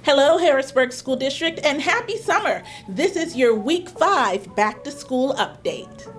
Hello, Harrisburg School District, and happy summer. This is your Week 5 Back to School update.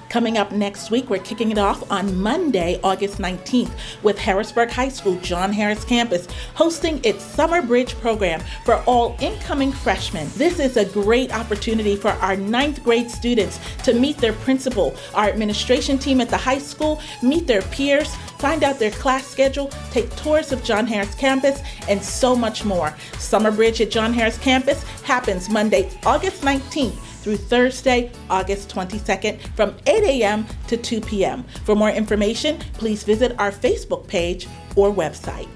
Coming up next week, we're kicking it off on Monday, August 19th, with Harrisburg High School John Harris campus hosting its Summer Bridge program for all incoming freshmen. This is a great opportunity for our 9th grade students to meet their principal, our administration team at the high school, meet their peers, find out their class schedule, take tours of John Harris campus, and so much more. Summer Bridge at John Harris campus happens Monday, August 19th through Thursday, August 22nd from 8 a.m. to 2 p.m. For more information, please visit our Facebook page or website.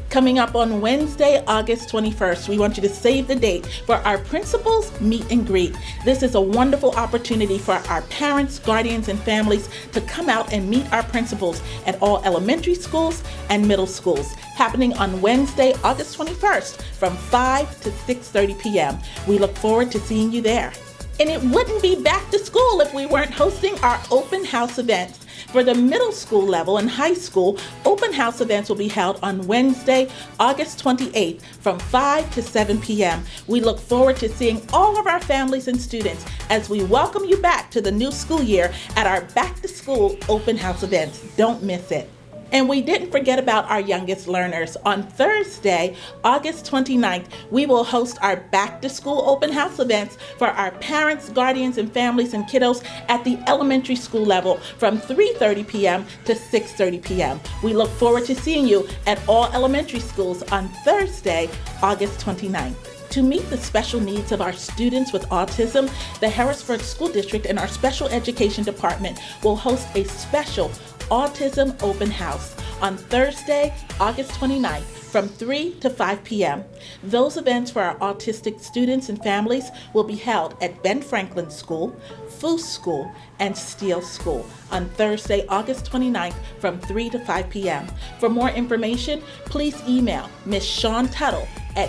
Coming up on Wednesday, August 21st, we want you to save the date for our Principals Meet and Greet. This is a wonderful opportunity for our parents, guardians, and families to come out and meet our principals at all elementary schools and middle schools, happening on Wednesday, August 21st from 5 to 6:30 p.m. We look forward to seeing you there. And it wouldn't be back to school if we weren't hosting our open house events. For the middle school level and high school, open house events will be held on Wednesday, August 28th from 5 to 7 p.m. We look forward to seeing all of our families and students as we welcome you back to the new school year at our back to school open house events. Don't miss it. And we didn't forget about our youngest learners. On Thursday, August 29th, we will host our back to school open house events for our parents, guardians, and families and kiddos at the elementary school level from 3:30 p.m. to 6:30 p.m. We look forward to seeing you at all elementary schools on Thursday, August 29th. To meet the special needs of our students with autism, the Harrisburg School District and our Special Education Department will host a special Autism Open House on Thursday, August 29th from 3 to 5 p.m. Those events for our autistic students and families will be held at Ben Franklin School, Foose School, and Steele School on Thursday, August 29th from 3 to 5 p.m. For more information, please email Ms. Shawn Tuttle at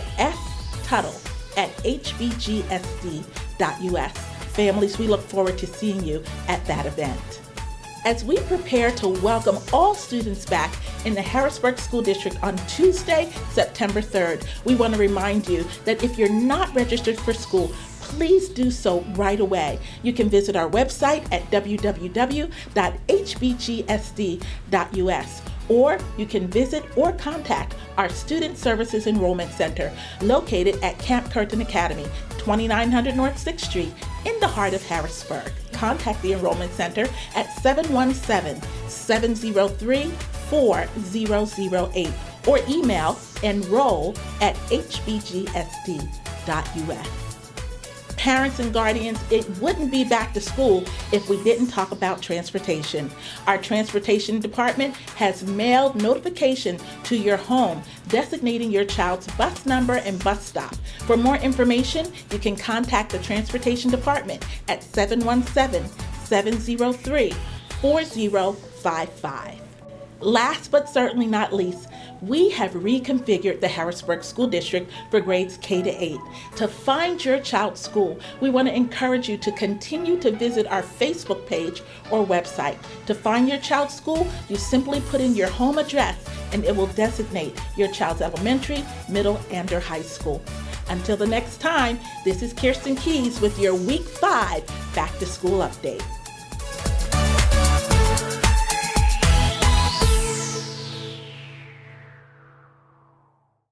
stuttle@hbgsd.us. Families, we look forward to seeing you at that event. As we prepare to welcome all students back in the Harrisburg School District on Tuesday, September 3rd, we want to remind you that if you're not registered for school, please do so right away. You can visit our website at www.hbgsd.us, or you can visit or contact our Student Services Enrollment Center located at Camp Curtin Academy, 2900 North 6th Street in the heart of Harrisburg. Contact the Enrollment Center at 717-703-4008 or email enroll@hbgsd.us. Parents and guardians, it wouldn't be back to school if we didn't talk about transportation. Our transportation department has mailed notification to your home designating your child's bus number and bus stop. For more information, you can contact the transportation department at 717-703-4055. Last but certainly not least, we have reconfigured the Harrisburg School District for grades K to 8. To find your child's school, we want to encourage you to continue to visit our Facebook page or website. To find your child's school, you simply put in your home address and it will designate your child's elementary, middle, and or high school. Until the next time, this is Kirsten Keys with your Week 5 Back to School update.